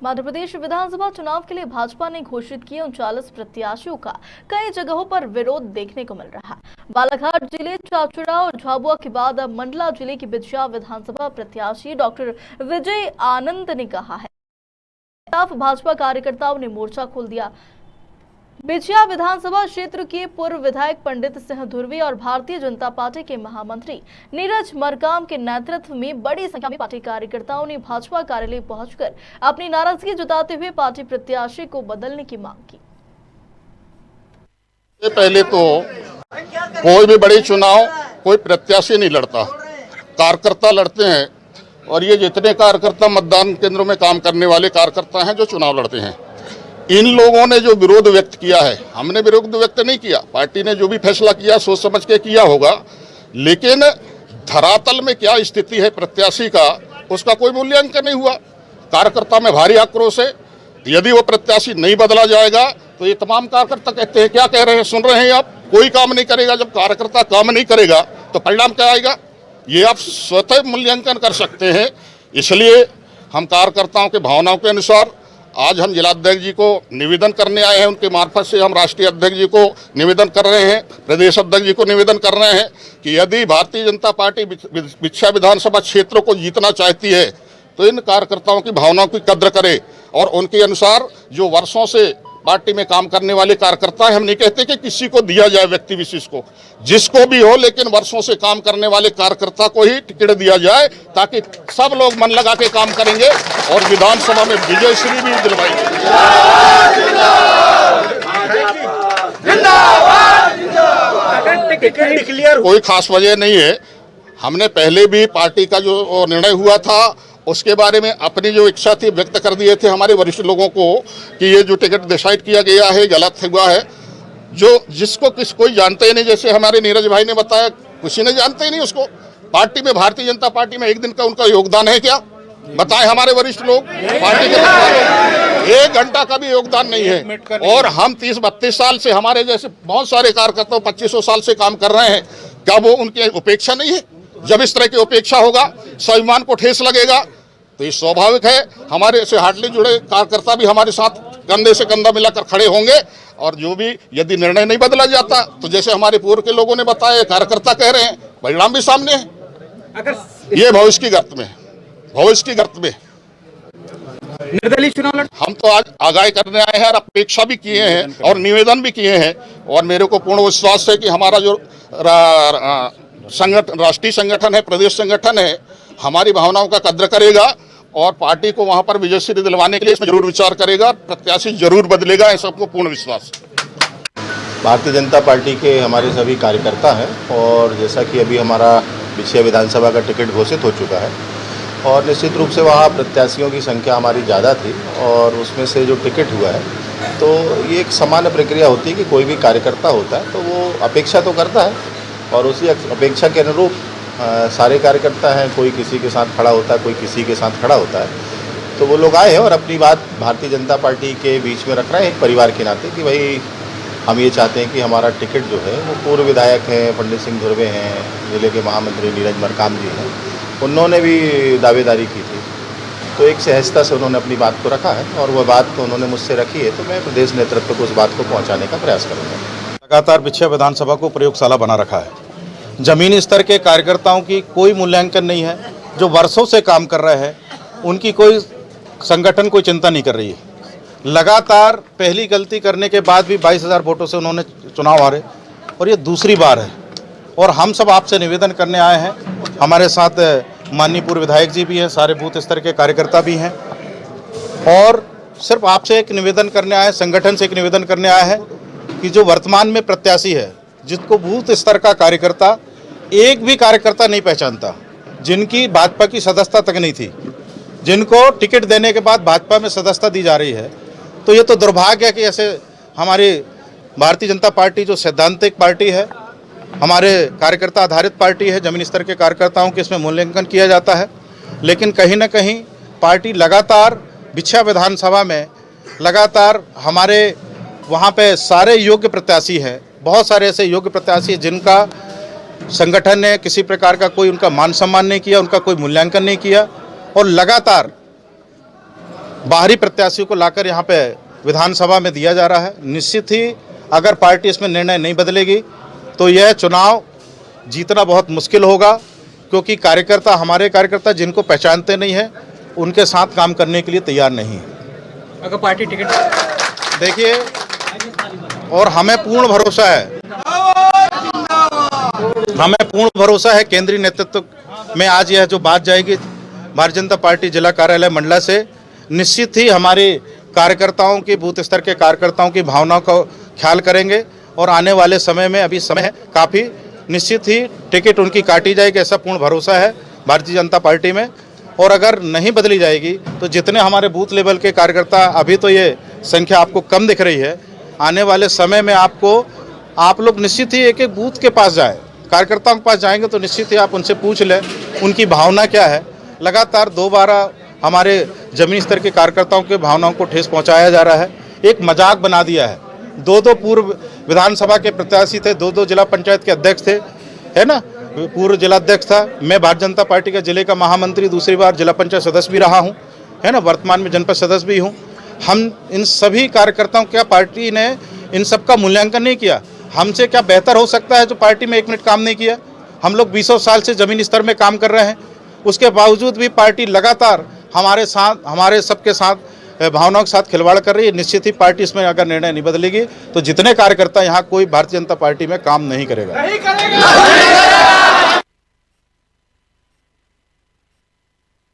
मध्य प्रदेश विधानसभा चुनाव के लिए भाजपा ने घोषित किए 39 प्रत्याशियों का कई जगहों पर विरोध देखने को मिल रहा है। बालाघाट जिले चाचड़ा और झाबुआ के बाद अब मंडला जिले की बिछिया विधानसभा प्रत्याशी डॉक्टर विजय आनंद ने कहा है खिलाफ भाजपा कार्यकर्ताओं ने मोर्चा खोल दिया। बिछिया विधानसभा क्षेत्र के पूर्व विधायक पंडित सिंह धुर्वे और भारतीय जनता पार्टी के महामंत्री नीरज मरकाम के नेतृत्व में बड़ी संख्या में पार्टी कार्यकर्ताओं ने भाजपा कार्यालय पहुंचकर अपनी नाराजगी जताते हुए पार्टी प्रत्याशी को बदलने की मांग की। पहले तो कोई भी बड़ी चुनाव कोई प्रत्याशी नहीं लड़ता, कार्यकर्ता लड़ते हैं। और ये जितने कार्यकर्ता मतदान केंद्रों में काम करने वाले कार्यकर्ता हैं जो चुनाव लड़ते हैं, इन लोगों ने जो विरोध व्यक्त किया है, हमने विरोध व्यक्त नहीं किया। पार्टी ने जो भी फैसला किया सोच समझ के किया होगा, लेकिन धरातल में क्या स्थिति है प्रत्याशी का, उसका कोई मूल्यांकन नहीं हुआ। कार्यकर्ता में भारी आक्रोश है। यदि वो प्रत्याशी नहीं बदला जाएगा तो ये तमाम कार्यकर्ता कहते हैं, क्या कह रहे हैं, सुन रहे हैं आप, कोई काम नहीं करेगा। जब कार्यकर्ता काम नहीं करेगा तो परिणाम क्या आएगा, ये आप स्वतः मूल्यांकन कर सकते हैं। इसलिए हम कार्यकर्ताओं के भावनाओं के अनुसार आज हम जिलाध्यक्ष जी को निवेदन करने आए हैं। उनके मार्फत से हम राष्ट्रीय अध्यक्ष जी को निवेदन कर रहे हैं, प्रदेश अध्यक्ष जी को निवेदन कर रहे हैं कि यदि भारतीय जनता पार्टी बिछिया विधानसभा क्षेत्र को जीतना चाहती है तो इन कार्यकर्ताओं की भावनाओं की कद्र करे और उनके अनुसार जो वर्षों से पार्टी में काम करने वाले कार्यकर्ता है, हम नहीं कहते कि किसी को दिया जाए, व्यक्ति विशेष को, जिसको भी हो, लेकिन वर्षों से काम करने वाले कार्यकर्ता को ही टिकट दिया जाए ताकि सब लोग मन लगा के काम करेंगे और विधानसभा में विजय श्री भी दिलवाएंगे। कोई खास वजह नहीं है। हमने पहले भी पार्टी का जो निर्णय हुआ था उसके बारे में अपनी जो इच्छा थी व्यक्त कर दिए थे हमारे वरिष्ठ लोगों को कि ये जो टिकट डिसाइड किया गया है गलत हुआ है। जो जिसको कोई जानते ही नहीं, जैसे हमारे नीरज भाई ने बताया, किसी ने जानते ही नहीं उसको। पार्टी में भारतीय जनता पार्टी में एक दिन का उनका योगदान है क्या, बताएं हमारे वरिष्ठ लोग। पार्टी के 1 घंटा का भी योगदान नहीं है। और हम 30-32 साल से, हमारे जैसे बहुत सारे कार्यकर्ता 2500 साल से काम कर रहे हैं, क्या वो उनकी उपेक्षा नहीं है? जब इस तरह की उपेक्षा होगा, स्वाभिमान को ठेस लगेगा, तो ये स्वाभाविक है। हमारे से हार्डली जुड़े कार्यकर्ता भी हमारे साथ कंधे से कंधा मिलाकर खड़े होंगे। और जो भी यदि निर्णय नहीं बदला जाता तो जैसे हमारे पूर्व के लोगों ने बताया, कार्यकर्ता कह रहे हैं, परिणाम भी सामने है। अगर ये भविष्य की गर्त में, भविष्य की गर्त में निर्दलीय चुनाव हम तो आज आगाही करने आए हैं और अपेक्षा भी किए हैं और निवेदन भी किए हैं। और मेरे को पूर्ण विश्वास है कि हमारा जो संगठन, राष्ट्रीय संगठन है, प्रदेश संगठन है, हमारी भावनाओं का कद्र करेगा और पार्टी को वहां पर विजयश्री दिलवाने के लिए इसमें जरूर विचार करेगा, प्रत्याशी जरूर बदलेगा, ऐसा सबको पूर्ण विश्वास है। भारतीय जनता पार्टी के हमारे सभी कार्यकर्ता हैं और जैसा कि अभी हमारा बिछिया विधानसभा का टिकट घोषित हो चुका है और निश्चित रूप से वहाँ प्रत्याशियों की संख्या हमारी ज़्यादा थी और उसमें से जो टिकट हुआ है, तो ये एक सामान्य प्रक्रिया होती है कि कोई भी कार्यकर्ता होता है तो वो अपेक्षा तो करता है और उसी अपेक्षा के अनुरूप सारे कार्यकर्ता हैं, कोई किसी के साथ खड़ा होता है, कोई किसी के साथ खड़ा होता है। तो वो लोग आए हैं और अपनी बात भारतीय जनता पार्टी के बीच में रख रहे हैं एक परिवार के नाते कि भाई हम ये चाहते हैं कि हमारा टिकट जो है वो पूर्व विधायक हैं, पंडित सिंह धुर्वे हैं, जिले के महामंत्री नीरज मरकाम जी हैं, उन्होंने भी दावेदारी की थी। तो एक सहजता से उन्होंने अपनी बात को रखा है और वह बात तो उन्होंने मुझसे रखी है, तो मैं प्रदेश नेतृत्व को उस बात को पहुँचाने का प्रयास करूँगा। लगातार बिछिया विधानसभा को प्रयोगशाला बना रखा है। जमीनी स्तर के कार्यकर्ताओं की कोई मूल्यांकन नहीं है। जो वर्षों से काम कर रहे हैं उनकी कोई संगठन कोई चिंता नहीं कर रही है। लगातार पहली गलती करने के बाद भी 22,000 वोटों से उन्होंने चुनाव हारे और ये दूसरी बार है। और हम सब आपसे निवेदन करने आए हैं, हमारे साथ माननीय पूर्व विधायक जी भी हैं, सारे बूथ स्तर के कार्यकर्ता भी हैं और सिर्फ आपसे एक निवेदन करने आए, संगठन से एक निवेदन करने आए हैं कि जो वर्तमान में प्रत्याशी है, जिसको बूथ स्तर का कार्यकर्ता एक भी कार्यकर्ता नहीं पहचानता, जिनकी भाजपा की सदस्यता तक नहीं थी, जिनको टिकट देने के बाद भाजपा में सदस्यता दी जा रही है, तो ये तो दुर्भाग्य है कि ऐसे हमारी भारतीय जनता पार्टी जो सैद्धांतिक पार्टी है, हमारे कार्यकर्ता आधारित पार्टी है, जमीनी स्तर के कार्यकर्ताओं के इसमें मूल्यांकन किया जाता है, लेकिन कहीं ना कहीं पार्टी लगातार बिछिया विधानसभा में लगातार हमारे वहाँ पे सारे योग्य प्रत्याशी हैं, बहुत सारे ऐसे योग्य प्रत्याशी जिनका संगठन ने किसी प्रकार का कोई उनका मान सम्मान नहीं किया, उनका कोई मूल्यांकन नहीं किया और लगातार बाहरी प्रत्याशियों को लाकर यहाँ पे विधानसभा में दिया जा रहा है। निश्चित ही अगर पार्टी इसमें निर्णय नहीं बदलेगी तो यह चुनाव जीतना बहुत मुश्किल होगा, क्योंकि कार्यकर्ता, हमारे कार्यकर्ता जिनको पहचानते नहीं हैं, उनके साथ काम करने के लिए तैयार नहीं है। अगर पार्टी टिकट देखिए, और हमें पूर्ण भरोसा है केंद्रीय नेतृत्व में आज यह जो बात जाएगी भारतीय जनता पार्टी जिला कार्यालय मंडला से, निश्चित ही हमारे कार्यकर्ताओं की, बूथ स्तर के कार्यकर्ताओं की भावनाओं का ख्याल करेंगे और आने वाले समय में, अभी समय है काफ़ी, निश्चित ही टिकट उनकी काटी जाएगी, ऐसा पूर्ण भरोसा है भारतीय जनता पार्टी में। और अगर नहीं बदली जाएगी तो जितने हमारे बूथ लेवल के कार्यकर्ता, अभी तो ये संख्या आपको कम दिख रही है, आने वाले समय में आप लोग निश्चित ही एक एक बूथ के पास जाएं, कार्यकर्ताओं के पास जाएंगे तो निश्चित ही आप उनसे पूछ लें उनकी भावना क्या है। लगातार 2 बार हमारे जमीनी स्तर के कार्यकर्ताओं के भावनाओं को ठेस पहुंचाया जा रहा है, एक मजाक बना दिया है। 2 पूर्व विधानसभा के प्रत्याशी थे, 2 जिला पंचायत के अध्यक्ष थे, है ना, पूर्व जिला अध्यक्ष था, मैं भारतीय जनता पार्टी का जिले का महामंत्री, दूसरी बार जिला पंचायत सदस्य भी रहा हूँ, है ना, वर्तमान में जनपद सदस्य भी हूँ। हम इन सभी कार्यकर्ताओं, क्या पार्टी ने इन सब का मूल्यांकन नहीं किया? हमसे क्या बेहतर हो सकता है जो पार्टी में 1 मिनट काम नहीं किया? हम लोग 20 साल से जमीनी स्तर में काम कर रहे हैं, उसके बावजूद भी पार्टी लगातार हमारे साथ, हमारे सबके साथ भावनाओं के साथ खिलवाड़ कर रही है। निश्चित ही पार्टी इसमें अगर निर्णय नहीं बदलेगी तो जितने कार्यकर्ता यहाँ, कोई भारतीय जनता पार्टी में काम नहीं करेगा।